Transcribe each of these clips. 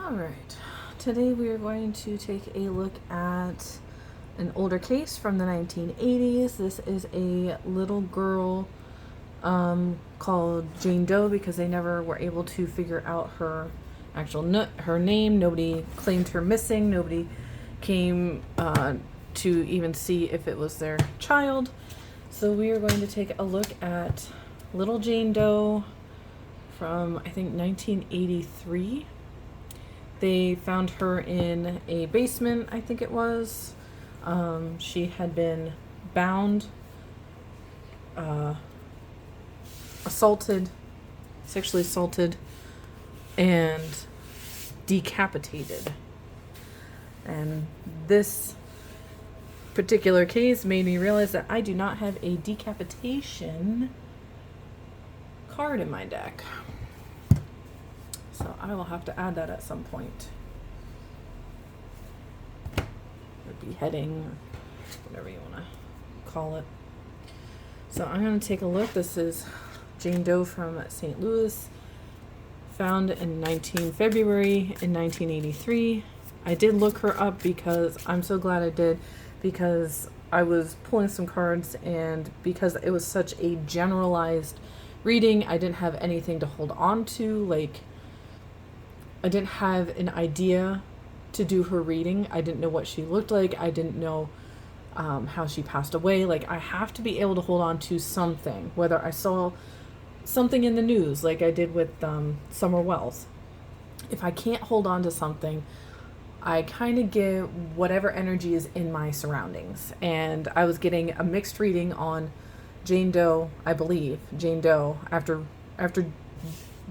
Alright, today we are going to take a look at an older case from the 1980s. This is a little girl called Jane Doe because they never were able to figure out her her name. Nobody claimed her missing. Nobody came to even see if it was their child. So we are going to take a look at little Jane Doe from, I think, 1983. They found her in a basement, I think it was. She had been bound, assaulted, sexually assaulted, and decapitated. And this particular case made me realize that I do not have a decapitation card in my deck. So I will have to add that at some point. Or beheading, or whatever you want to call it. So I'm going to take a look. This is Jane Doe from St. Louis, found in February in 1983. I did look her up because I'm so glad I did, because I was pulling some cards, and because it was such a generalized reading, I didn't have anything to hold on to. Like, I didn't have an idea to do her reading. I didn't know what she looked like. I didn't know how she passed away. Like, I have to be able to hold on to something, whether I saw something in the news like I did with Summer Wells. If I can't hold on to something, I kind of get whatever energy is in my surroundings. And I was getting a mixed reading on Jane Doe, I believe, Jane Doe. After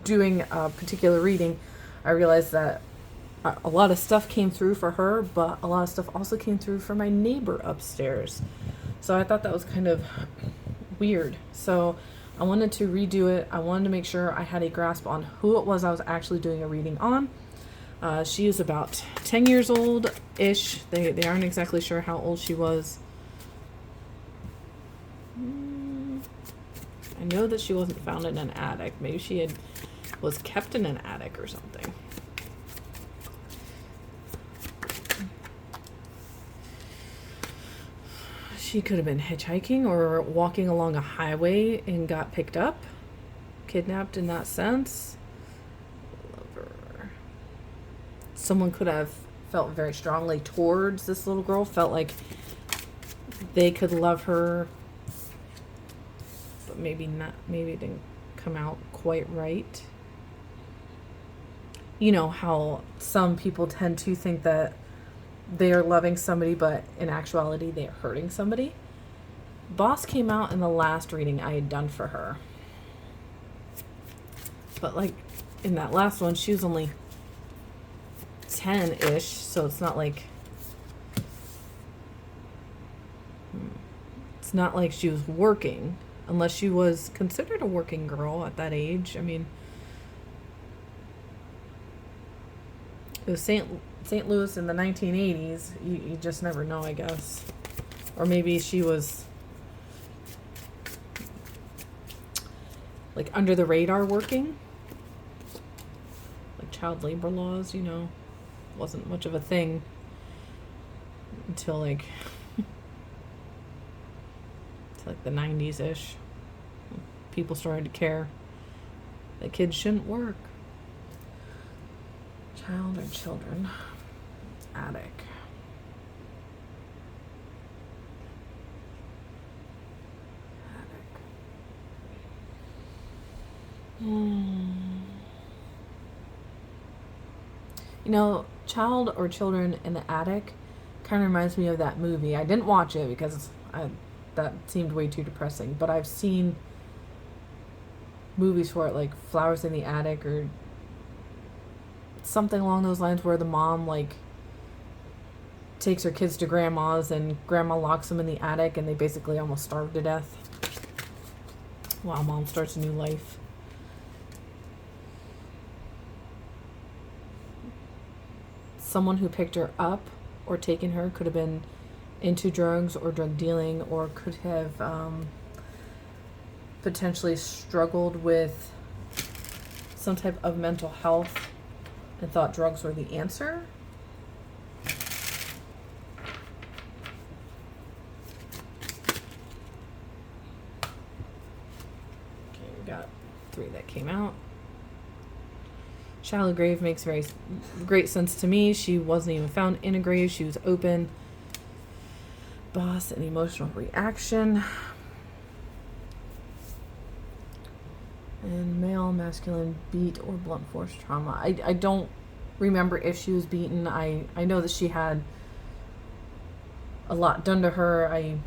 doing a particular reading, I realized that a lot of stuff came through for her, but a lot of stuff also came through for my neighbor upstairs. So I thought that was kind of weird. So I wanted to redo it. I wanted to make sure I had a grasp on who it was I was actually doing a reading on. She is about 10 years old-ish. They aren't exactly sure how old she was. I know that she wasn't found in an attic. Maybe she was kept in an attic or something. She could have been hitchhiking or walking along a highway and got picked up, kidnapped in that sense. Someone could have felt very strongly towards this little girl, felt like they could love her, but maybe not, maybe it didn't come out quite right. You know how some people tend to think that they are loving somebody, but in actuality they are hurting somebody. Boss came out in the last reading I had done for her. But like in that last one, she was only 10-ish, so it's not like she was working, unless she was considered a working girl at that age. I mean, it was St. Louis in the 1980s. You just never know, I guess. Or maybe she was like under the radar working. Like child labor laws, wasn't much of a thing until like the 90s-ish. People started to care that kids shouldn't work. Child or children. Attic. Child or children in the attic kind of reminds me of that movie. I didn't watch it because that seemed way too depressing, but I've seen movies for it, like Flowers in the Attic or something along those lines, where the mom like takes her kids to grandma's and grandma locks them in the attic and they basically almost starve to death while mom starts a new life. Someone who picked her up or taken her could have been into drugs or drug dealing, or could have potentially struggled with some type of mental health and thought drugs were the answer. Okay, we got 3 that came out. Shallow grave makes very great sense to me. She wasn't even found in a grave. She was open. Boss and emotional reaction. And male, masculine, beat or blunt force trauma. I don't remember if she was beaten. I know that she had a lot done to her. I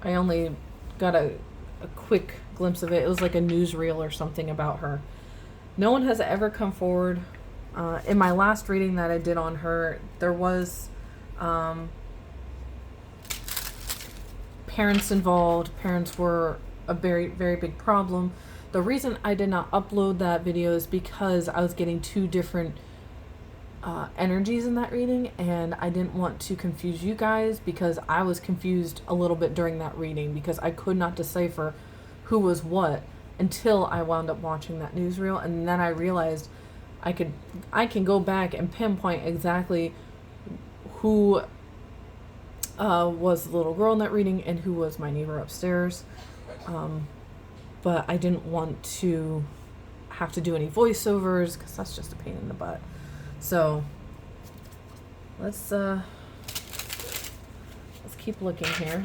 only got a quick glimpse of it. It was like a newsreel or something about her. No one has ever come forward. In my last reading that I did on her, there was parents involved. Parents were a very, very big problem. The reason I did not upload that video is because I was getting 2 different energies in that reading, and I didn't want to confuse you guys because I was confused a little bit during that reading because I could not decipher who was what until I wound up watching that newsreel, and then I realized I can go back and pinpoint exactly who was the little girl in that reading and who was my neighbor upstairs. But I didn't want to have to do any voiceovers because that's just a pain in the butt. So let's keep looking here.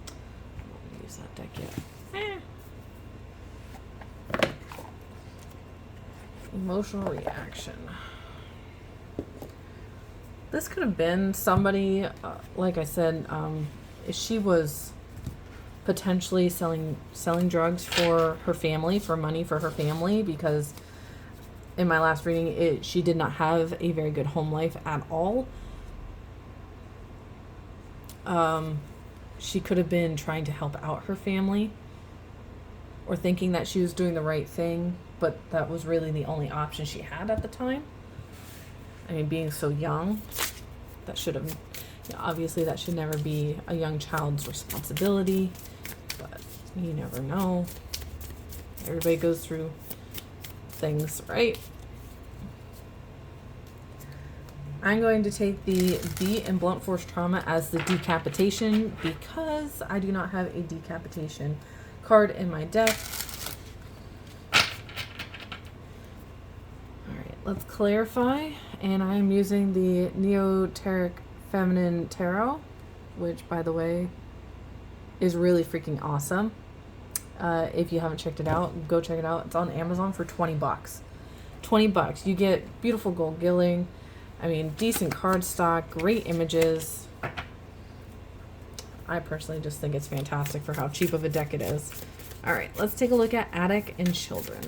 I don't use that deck yet. Emotional reaction. This could have been somebody, like I said, she was potentially selling drugs for her family, for money for her family, because in my last reading, she did not have a very good home life at all. She could have been trying to help out her family or thinking that she was doing the right thing, but that was really the only option she had at the time. I mean, being so young, that should have, obviously that should never be a young child's responsibility, but you never know. Everybody goes through things, right? I'm going to take the beat and blunt force trauma as the decapitation because I do not have a decapitation card in my deck. Alright, let's clarify. And I'm using the Neoteric Feminine Tarot, which, by the way, is really freaking awesome. If you haven't checked it out, go check it out. It's on Amazon for $20. $20. You get beautiful gold gilding. I mean, decent cardstock, great images. I personally just think it's fantastic for how cheap of a deck it is. All right, let's take a look at Attic and Children.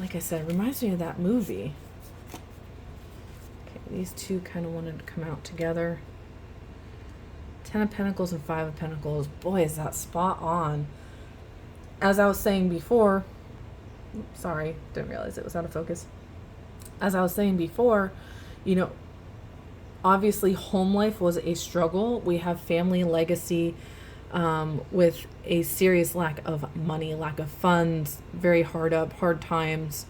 Like I said, it reminds me of that movie. Okay, these two kind of wanted to come out together. 10 of Pentacles and 5 of Pentacles. Boy, is that spot on. As I was saying before, sorry, didn't realize it was out of focus. As I was saying before, you know, obviously home life was a struggle. We have family legacy with a serious lack of money, lack of funds, very hard times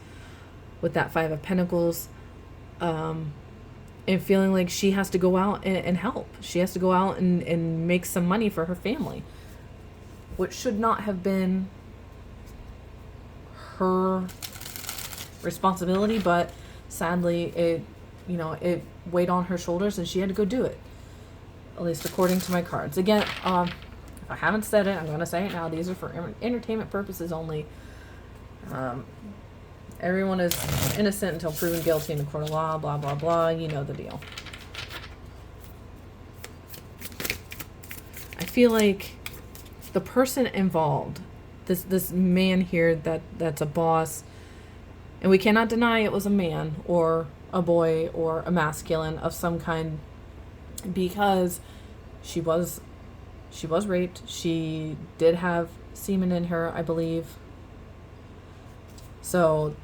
with that 5 of Pentacles. And feeling like she has to go out and help. She has to go out and make some money for her family, which should not have been her responsibility, but sadly it weighed on her shoulders and she had to go do it, at least according to my cards. Again, if I haven't said it, I'm going to say it now. These are for entertainment purposes only. Everyone is innocent until proven guilty in the court of law, blah, blah, blah. You know the deal. I feel like the person involved, this man here that's a boss, and we cannot deny it was a man or a boy or a masculine of some kind, because she was raped. She did have semen in her, I believe. So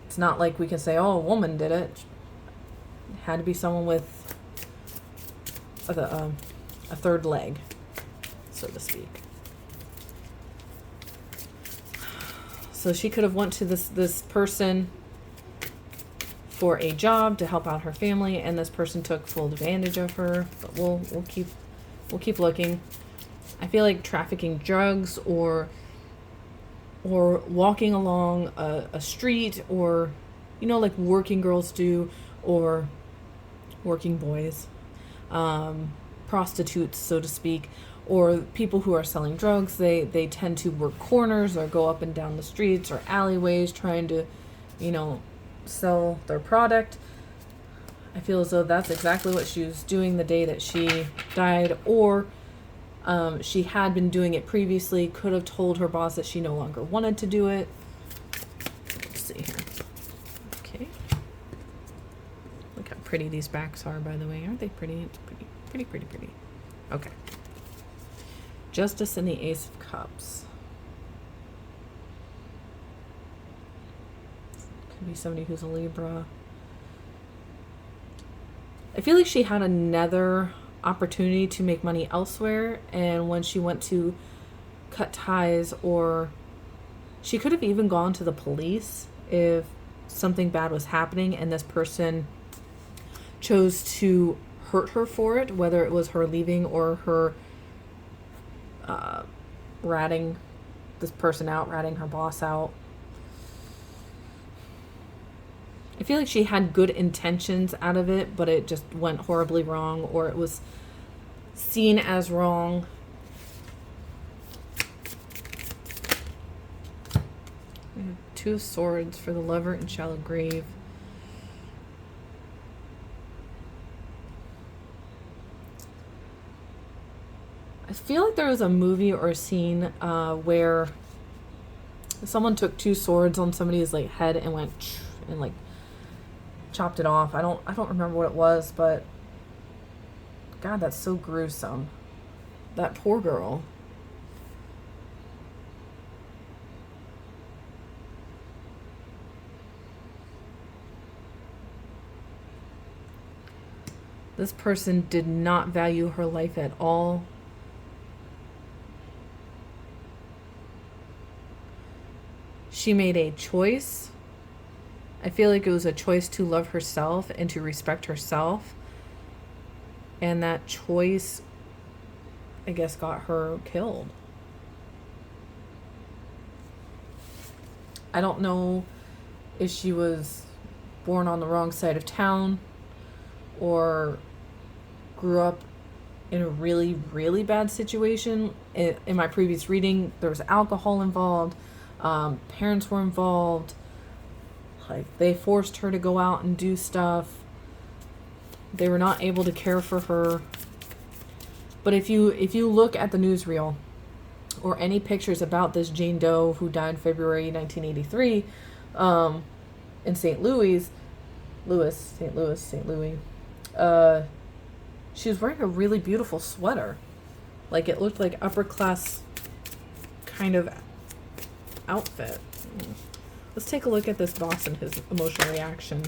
it's not like we can say, oh, a woman did it. It had to be someone with a third leg, so to speak. So she could have went to this person for a job to help out her family, and this person took full advantage of her. But we'll keep looking. I feel like trafficking drugs or walking along a street, or like working girls do, or working boys, prostitutes, so to speak, or people who are selling drugs. They tend to work corners or go up and down the streets or alleyways trying to sell their product. I feel as though that's exactly what she was doing the day that she died, or she had been doing it previously, could have told her boss that she no longer wanted to do it. Let's see here. Okay. Look how pretty these backs are, by the way. Aren't they pretty? It's pretty. Okay. Justice and the Ace of Cups. Could be somebody who's a Libra. I feel like she had another opportunity to make money elsewhere, and when she went to cut ties, or she could have even gone to the police if something bad was happening and this person chose to hurt her for it, whether it was her leaving or her ratting this person out, ratting her boss out. I feel like she had good intentions out of it, but it just went horribly wrong, or it was seen as wrong. We have 2 of Swords for the Lover in Shallow Grave. I feel like there was a movie or a scene where someone took 2 swords on somebody's head and went and chopped it off. I don't remember what it was, but God, that's so gruesome. That poor girl. This person did not value her life at all. She made a choice. I feel like it was a choice to love herself and to respect herself. And that choice, I guess, got her killed. I don't know if she was born on the wrong side of town or grew up in a really, really bad situation. In my previous reading, there was alcohol involved. Parents were involved. They forced her to go out and do stuff. They were not able to care for her. But if you look at the newsreel or any pictures about this Jane Doe who died February 1983 in St. Louis, she was wearing a really beautiful sweater. It looked like upper class kind of outfit. Let's take a look at this boss and his emotional reaction.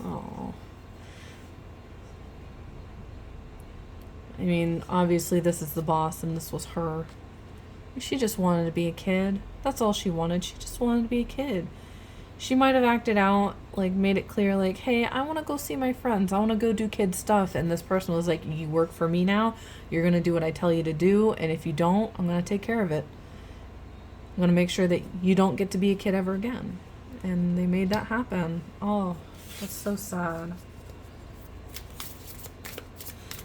Oh. I mean, obviously this is the boss and this was her. She just wanted to be a kid. That's all she wanted. She just wanted to be a kid. She might have acted out, made it clear, hey, I want to go see my friends. I want to go do kid stuff. And this person was like, you work for me now. You're going to do what I tell you to do. And if you don't, I'm going to take care of it. I'm going to make sure that you don't get to be a kid ever again. And they made that happen. Oh, that's so sad.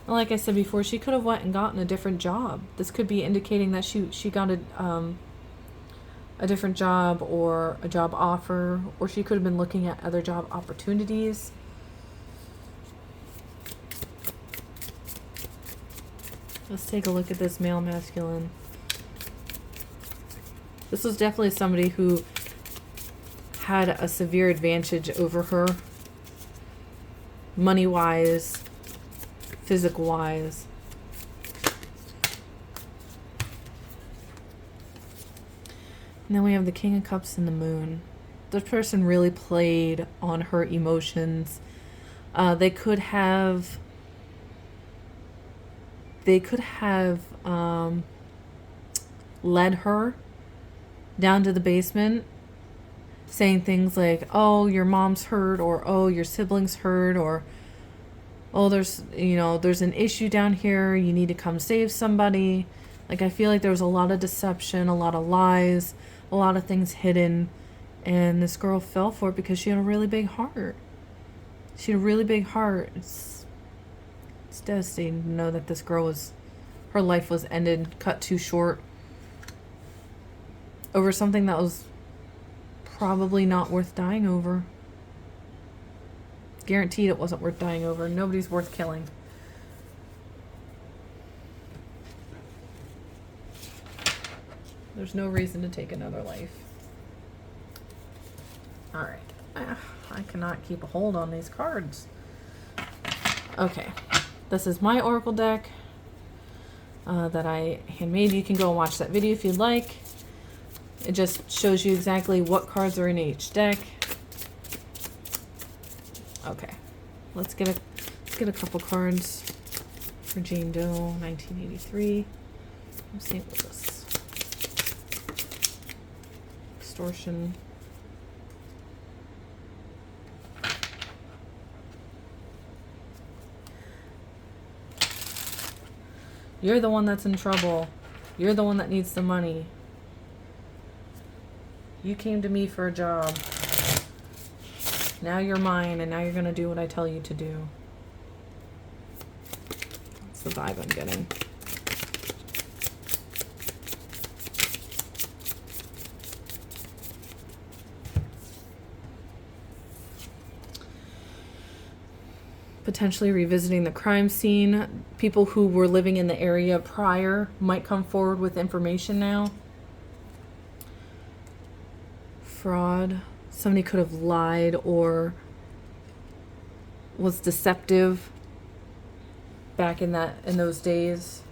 And like I said before, she could have went and gotten a different job. This could be indicating that she got a different job or a job offer, or she could have been looking at other job opportunities. Let's take a look at this male masculine. This was definitely somebody who had a severe advantage over her, money-wise, physical-wise. And then we have the King of Cups and the Moon. This person really played on her emotions. They could have led her down to the basement saying things like, oh, your mom's hurt, or oh, your siblings hurt, or oh, there's an issue down here, you need to come save somebody. Like, I feel like there was a lot of deception, a lot of lies, a lot of things hidden, and this girl fell for it because she had a really big heart. She had a really big heart. It's devastating to know that this girl her life was ended, cut too short, over something that was probably not worth dying over. Guaranteed it wasn't worth dying over. Nobody's worth killing. There's no reason to take another life. Alright. I cannot keep a hold on these cards. Okay. This is my Oracle deck that I handmade. You can go and watch that video if you'd like. It just shows you exactly what cards are in each deck. Okay. Let's get a couple cards for Jane Doe, 1983. from St. Louis. Extortion. You're the one that's in trouble. You're the one that needs the money. You came to me for a job. Now you're mine, and now you're going to do what I tell you to do. That's the vibe I'm getting. Potentially revisiting the crime scene. People who were living in the area prior might come forward with information now. Fraud. Somebody could have lied or was deceptive back in those days.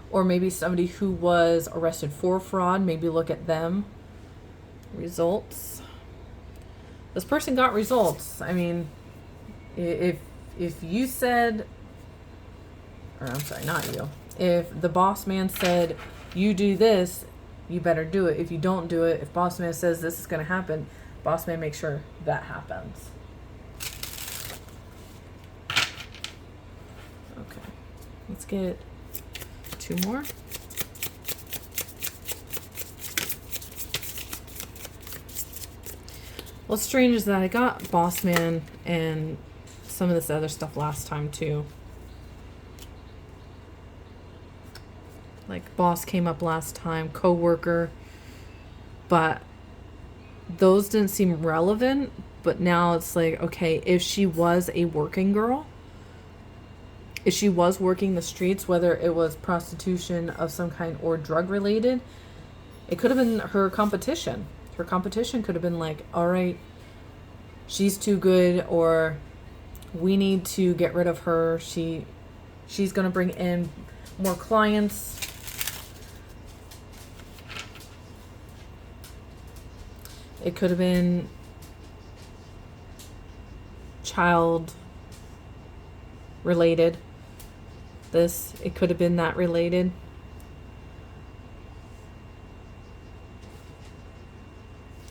Or maybe somebody who was arrested for fraud. Maybe look at them. Results. This person got results. I mean, if you said, or I'm sorry, not you. If the boss man said, you do this, you better do it. If you don't do it, if boss man says this is going to happen, boss man makes sure that happens. Okay. Let's get 2 more. What's strange is that I got boss man and some of this other stuff last time too. Like boss came up last time, co-worker, but those didn't seem relevant. But now it's like, okay, if she was a working girl, if she was working the streets, whether it was prostitution of some kind or drug related, it could have been her competition. Her competition could have been like, all right, she's too good, or we need to get rid of her. She's going to bring in more clients. It could have been child related. It could have been that related.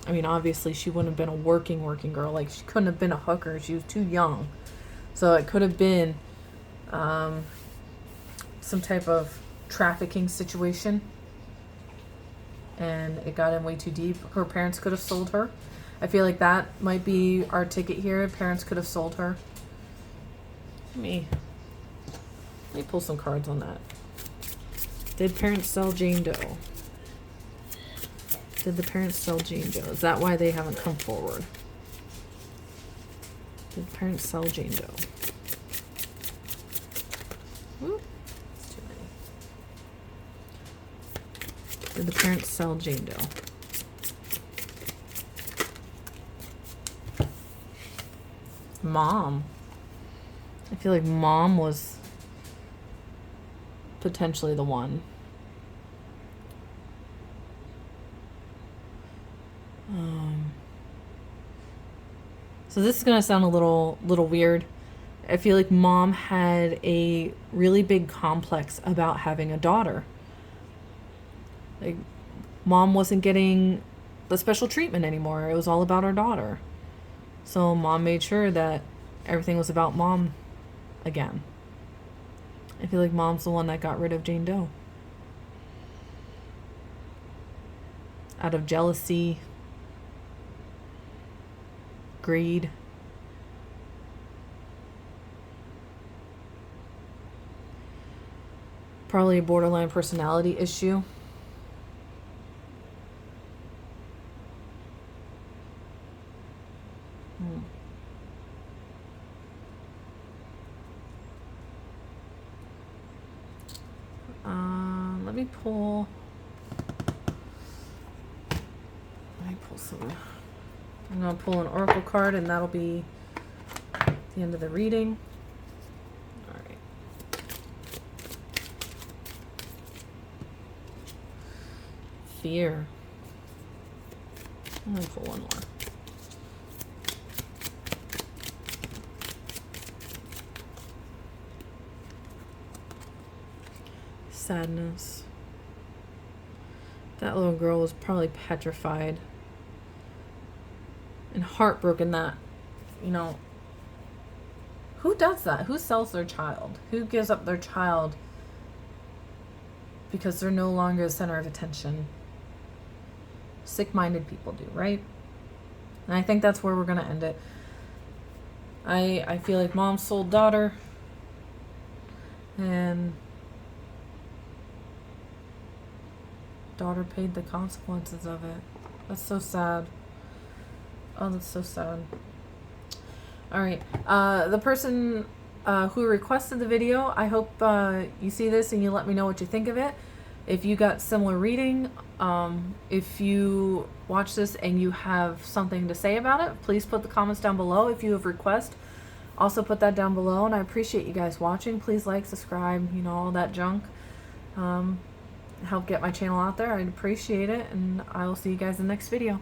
I mean, obviously she wouldn't have been a working girl. Like, she couldn't have been a hooker. She was too young. So it could have been some type of trafficking situation. And it got in way too deep. Her parents could have sold her. I feel like that might be our ticket here. Parents could have sold her. Let me pull some cards on that. Did parents sell Jane Doe? Did the parents sell Jane Doe? Is that why they haven't come forward? Did parents sell Jane Doe? Whoop. That's too many. Did the parents sell Jane Doe? Mom. I feel like mom was potentially the one. So this is going to sound a little weird. I feel like mom had a really big complex about having a daughter. Like, mom wasn't getting the special treatment anymore. It was all about her daughter. So mom made sure that everything was about mom again. I feel like mom's the one that got rid of Jane Doe. Out of jealousy, greed. Probably a borderline personality issue. Let me pull some. I'm going to pull an oracle card, and that'll be the end of the reading. All right. Fear. I'm going to pull one more. Sadness. That little girl was probably petrified and heartbroken that, you know, who does that? Who sells their child? Who gives up their child because they're no longer the center of attention? Sick-minded people do, right? And I think that's where we're going to end it. I feel like mom sold daughter, and daughter paid the consequences of it. That's so sad. Oh, that's so sad. All right. The person who requested the video, I hope you see this and you let me know what you think of it. If you got similar reading, if you watch this and you have something to say about it, please put the comments down below. If you have requests, also put that down below. And I appreciate you guys watching. Please like, subscribe, you know, all that junk. Help get my channel out there. I'd appreciate it. And I will see you guys in the next video.